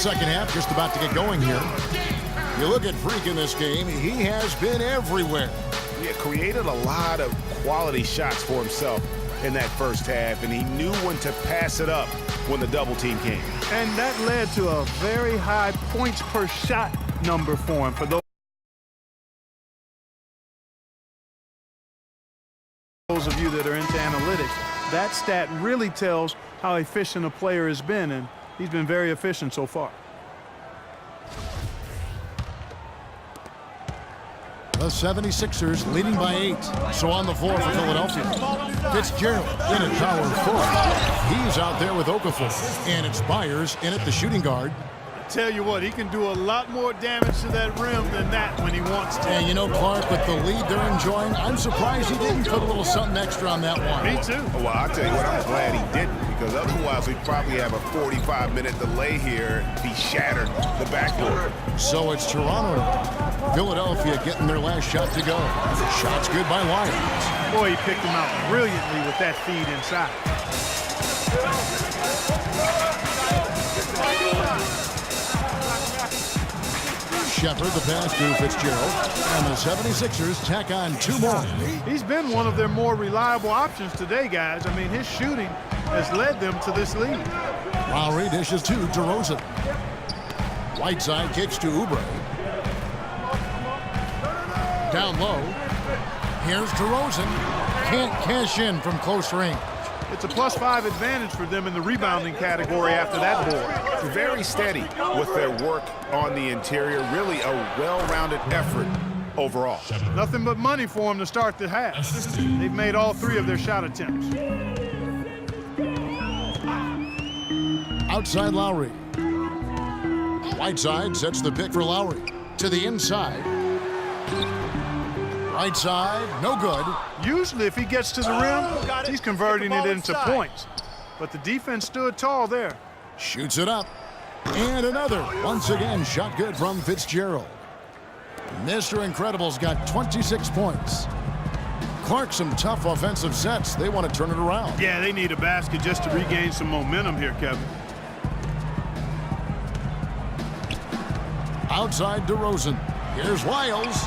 second half just about to get going here. You look at Freak in this game, he has been everywhere. Yeah, created a lot of quality shots for himself in that first half, and he knew when to pass it up when the double team came. And that led to a very high points per shot number for him. For those of you that are into analytics, that stat really tells how efficient a player has been, and he's been very efficient so far. The 76ers leading by 8. So on the floor for Philadelphia. Fitzgerald in at power forward. He's out there with Okafor. And it's Byers in at the shooting guard. Tell you what, he can do a lot more damage to that rim than that when he wants to. And you know, Clark, with the lead they're enjoying, I'm surprised he didn't put a little something extra on that one. Me too. Well, I'll tell you what, I'm glad he didn't, because otherwise we'd probably have a 45-minute delay here if he shattered the backboard. So it's Toronto. Philadelphia getting their last shot to go. Shot's good by Lyons. Boy, he picked him out brilliantly with that feed inside. Shepard, the pass to Fitzgerald. And the 76ers tack on 2 more. He's been one of their more reliable options today, guys. I mean, his shooting has led them to this lead. Lowry dishes to DeRozan. Whiteside kicks to Oubre. Down low. Here's DeRozan. Can't cash in from close range. It's a +5 advantage for them in the rebounding category after that board. Very steady with their work on the interior. Really a well-rounded effort overall. Nothing but money for them to start the half. They've made all 3 of their shot attempts. Outside Lowry. Whiteside sets the pick for Lowry. To the inside. Right side, no good. Usually if he gets to the rim, he's converting it into points. But the defense stood tall there. Shoots it up. And another. Once again, shot good from Fitzgerald. Mr. Incredible's got 26 points. Clark, some tough offensive sets. They want to turn it around. Yeah, they need a basket just to regain some momentum here, Kevin. Outside DeRozan. Here's Wiles.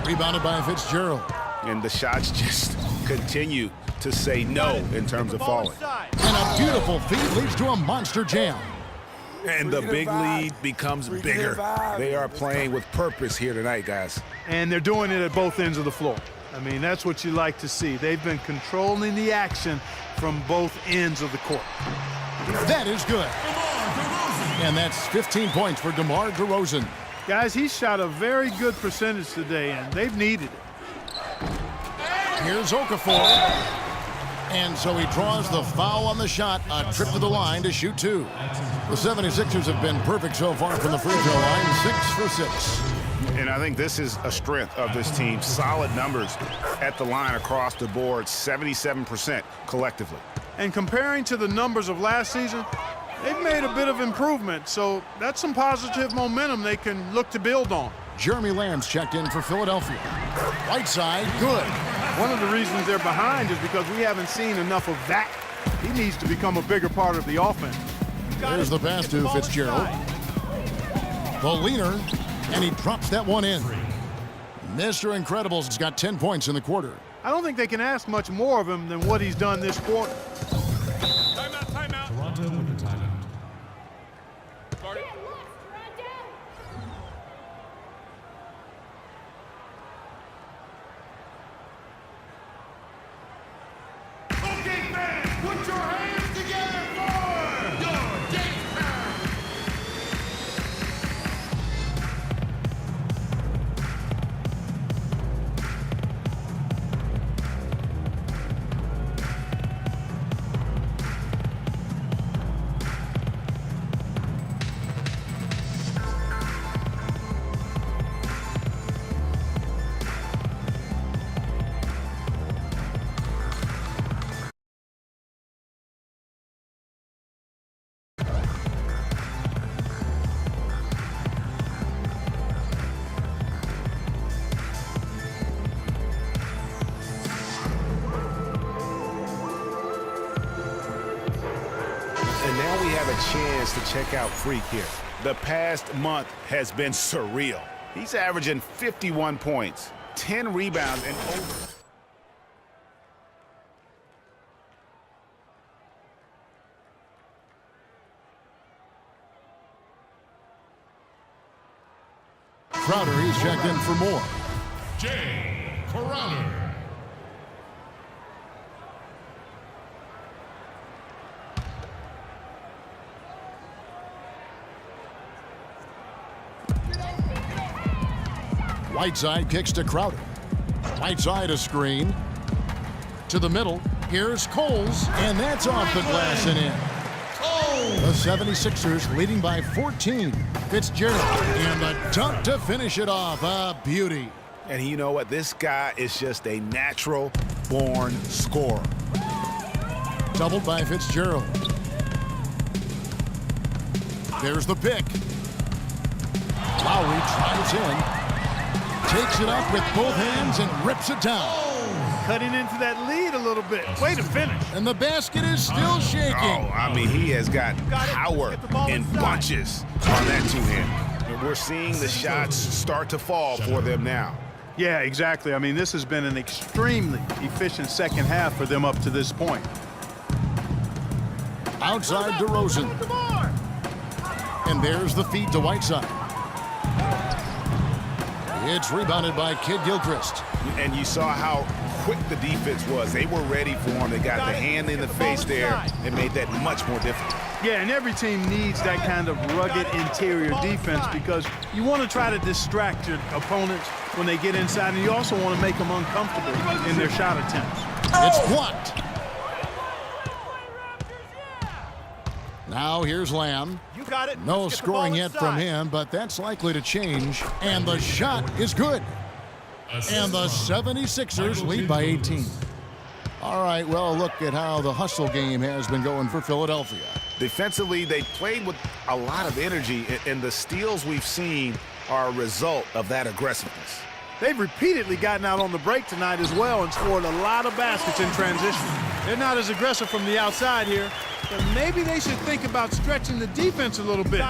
Rebounded by Fitzgerald. And the shots just continue to say no in terms of falling. And a beautiful feed leads to a monster jam. And the big lead becomes bigger. They are playing with purpose here tonight, guys. And they're doing it at both ends of the floor. I mean, that's what you like to see. They've been controlling the action from both ends of the court. That is good. And that's 15 points for DeMar DeRozan. Guys, he shot a very good percentage today, and they've needed it. Here's Okafor. And so he draws the foul on the shot. A trip to the line to shoot 2. The 76ers have been perfect so far from the free throw line. 6 for 6. And I think this is a strength of this team. Solid numbers at the line across the board. 77% collectively. And comparing to the numbers of last season, they've made a bit of improvement, so that's some positive momentum they can look to build on. Jeremy Lamb's checked in for Philadelphia. Whiteside, good. One of the reasons they're behind is because we haven't seen enough of that. He needs to become a bigger part of the offense. There's the pass to Fitzgerald. The leaner, and he drops that one in. Mr. Incredible's got 10 points in the quarter. I don't think they can ask much more of him than what he's done this quarter. Timeout. Toronto with the timeout. Okay, fans, put your hands together for your James Brown. we have a chance to check out Freak here. The past month has been surreal. He's averaging 51 points, 10 rebounds, and over. Crowder, he's checked in for more. Jay Crowder. Whiteside kicks to Crowder. Whiteside a screen. To the middle. Here's Coles, and that's off the glass and in. The 76ers leading by 14. Fitzgerald, and the dunk to finish it off. A beauty. And you know what? This guy is just a natural-born scorer. Doubled by Fitzgerald. There's the pick. Lowry drives in. Takes it up with both hands and rips it down. Cutting into that lead a little bit. Way to finish. And the basket is still shaking. Oh, I mean, he has got power in bunches on that two-hand. And we're seeing the shots start to fall for them now. Yeah, exactly. I mean, this has been an extremely efficient second half for them up to this point. Outside DeRozan. And there's the feed to Whiteside. It's rebounded by Kid Gilchrist. And you saw how quick the defense was. They were ready for him. They got the hand in the face there and made that much more difficult. Yeah, and every team needs that kind of rugged interior defense because you want to try to distract your opponents when they get inside, and you also want to make them uncomfortable in their shot attempts. It's blocked. Now here's Lamb. You got it. No scoring yet from him, but that's likely to change. And the shot is good. And the 76ers lead by 18. All right, well, look at how the hustle game has been going for Philadelphia. Defensively, they played with a lot of energy, and the steals we've seen are a result of that aggressiveness. They've repeatedly gotten out on the break tonight as well and scored a lot of baskets in transition. They're not as aggressive from the outside here, but maybe they should think about stretching the defense a little bit,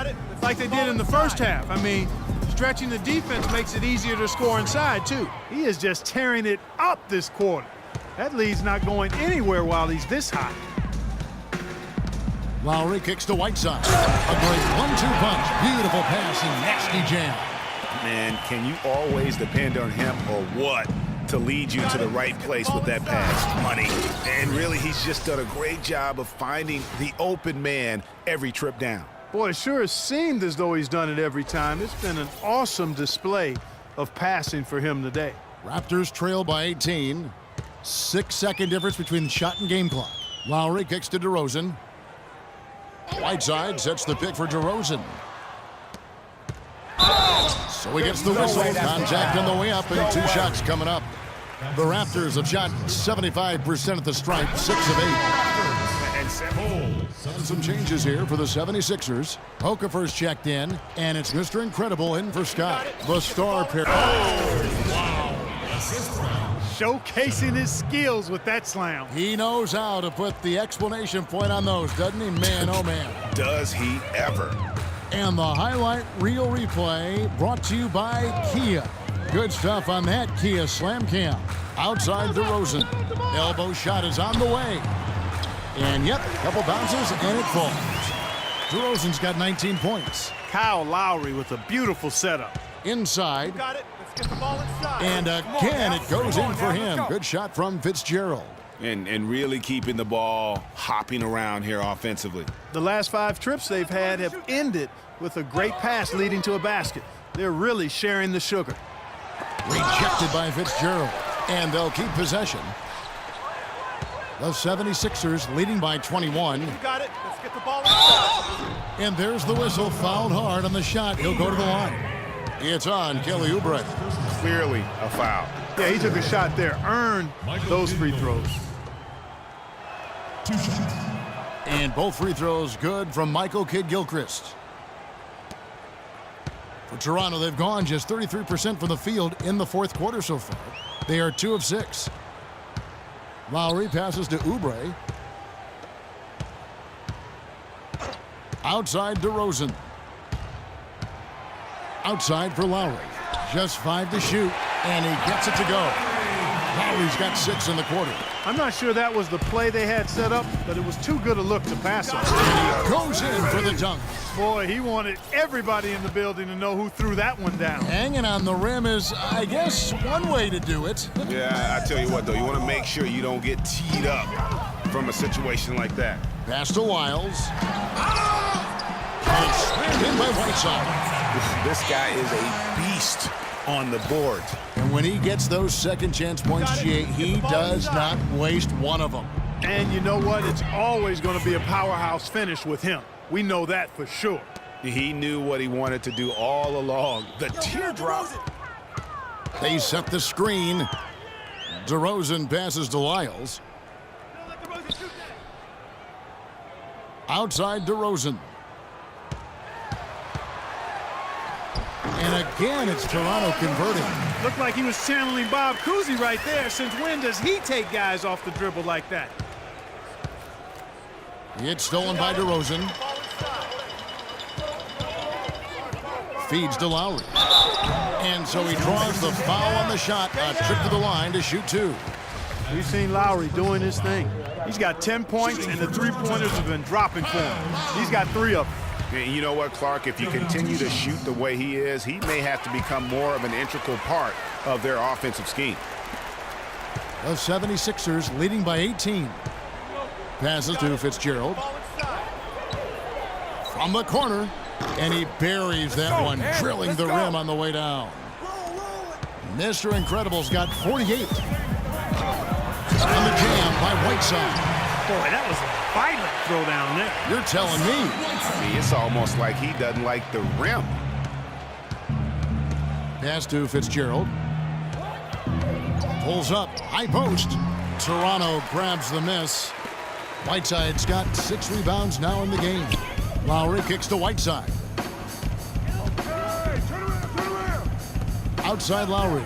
like they did in the first half. I mean, stretching the defense makes it easier to score inside, too. He is just tearing it up this quarter. That lead's not going anywhere while he's this hot. Lowry kicks to Whiteside. A great 1-2 punch. Beautiful pass and nasty jam. Man, can you always depend on him or what to lead you to the right place with that pass? Money. And really, he's just done a great job of finding the open man every trip down. Boy, it sure has seemed as though he's done it every time. It's been an awesome display of passing for him today. Raptors trail by 18. 6-second difference between the shot and game clock. Lowry kicks to DeRozan. Whiteside sets the pick for DeRozan. So he gets the whistle. Contact on the way up and 2 shots coming up. The Raptors have shot 75% at the stripe, 6 of 8. And some changes here for the 76ers. Okafor's checked in, and it's Mr. Incredible in for Scott. The star pair. Showcasing his skills with that slam. He knows how to put the exclamation point on those, doesn't he? Man, oh man. Does he ever? And the highlight reel replay brought to you by Kia. Good stuff on that Kia Slam Cam. Outside DeRozan. Elbow shot is on the way. And yep, couple bounces and it falls. DeRozan's got 19 points. Kyle Lowry with a beautiful setup. Inside. Got it. Let's get the ball inside. And again, it goes in for him. Good shot from Fitzgerald. And really keeping the ball hopping around here offensively. The last 5 trips they've had have ended with a great pass leading to a basket. They're really sharing the sugar. Rejected by Fitzgerald. And they'll keep possession. The 76ers leading by 21. You got it. Let's get the ball inside. And there's the whistle. Fouled hard on the shot. He'll go to the line. It's on Kelly Oubre. Clearly a foul. Yeah, he took a shot there. Earned those free throws. 2 shots. And both free throws good from Michael Kidd-Gilchrist. For Toronto, they've gone just 33% from the field in the 4th quarter so far. They are 2 of 6. Lowry passes to Oubre. Outside DeRozan. Outside for Lowry. Just 5 to shoot, and he gets it to go. Lowry's got 6 in the quarter. I'm not sure that was the play they had set up, but it was too good a look to pass on. And he goes in for the dunk. Boy, he wanted everybody in the building to know who threw that one down. Hanging on the rim is, I guess, one way to do it. Yeah, I tell you what, though, you want to make sure you don't get teed up from a situation like that. Pass to Wiles. And slammed in by Whiteside. This guy is a beast on the board. And when he gets those second chance points, G.A., he does not waste one of them. And you know what? It's always going to be a powerhouse finish with him. We know that for sure. He knew what he wanted to do all along. The teardrop. They set the screen. DeRozan passes to Lyles. Outside DeRozan. And again, it's Toronto converting. Looked like he was channeling Bob Cousy right there. Since when does he take guys off the dribble like that? It's stolen by DeRozan. Feeds to Lowry. And so he draws the foul on the shot. A trip to the line to shoot 2. We've seen Lowry doing his thing. He's got 10 points, and the three-pointers have been dropping for him. He's got 3 of them. And you know what, Clark? If you continue to shoot the way he is, he may have to become more of an integral part of their offensive scheme. The 76ers leading by 18. Passes to Fitzgerald. From the corner. And he buries that one, drilling the rim on the way down. Mr. Incredible's got 48. On the jam by Whiteside. Boy, that was a violent throw down there. You're telling me. I mean, it's almost like he doesn't like the rim. Pass to Fitzgerald. Pulls up, high post. Toronto grabs the miss. Whiteside's got 6 rebounds now in the game. Lowry kicks to Whiteside. Outside Lowry.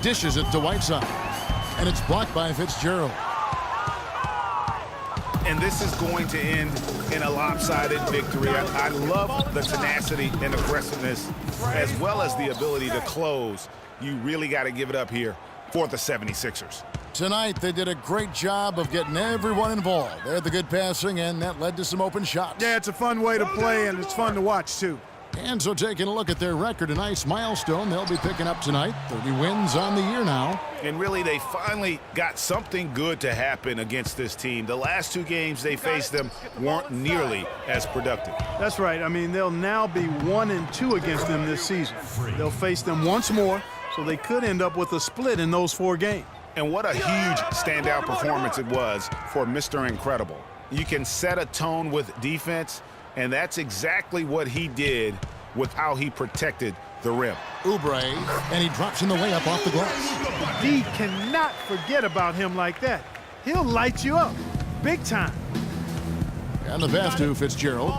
Dishes it to Whiteside. And it's blocked by Fitzgerald. And this is going to end in a lopsided victory. I love the tenacity and aggressiveness as well as the ability to close. You really got to give it up here for the 76ers. Tonight, they did a great job of getting everyone involved. They had the good passing, and that led to some open shots. Yeah, it's a fun way to play, and it's fun to watch, too. And so taking a look at their record, a nice milestone they'll be picking up tonight. 30 wins on the year now. And really, they finally got something good to happen against this team. The last 2 games they faced them weren't nearly as productive. That's right. I mean, they'll now be 1-2 against them this season. They'll face them once more, so they could end up with a split in those 4 games. And what a huge standout performance it was for Mr. Incredible. You can set a tone with defense, and that's exactly what he did with how he protected the rim. Oubre, and he drops in the layup off the glass. D cannot forget about him like that. He'll light you up big time. And the pass to Fitzgerald.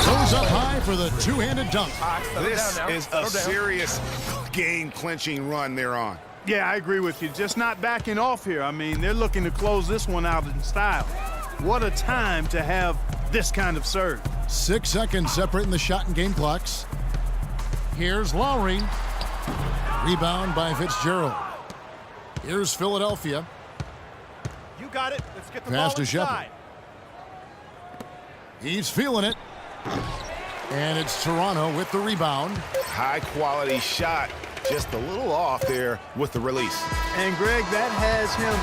Goes up high for the 2-handed dunk. This is a serious game-clinching run they're on. Yeah, I agree with you. Just not backing off here. I mean, they're looking to close this one out in style. What a time to have this kind of serve. 6 seconds separating the shot and game clocks. Here's Lowry. Rebound by Fitzgerald. Here's Philadelphia. You got it. Let's get the Pass ball to inside. Shepherd. He's feeling it. And it's Toronto with the rebound. High-quality shot, just a little off there with the release. And, Greg, that has him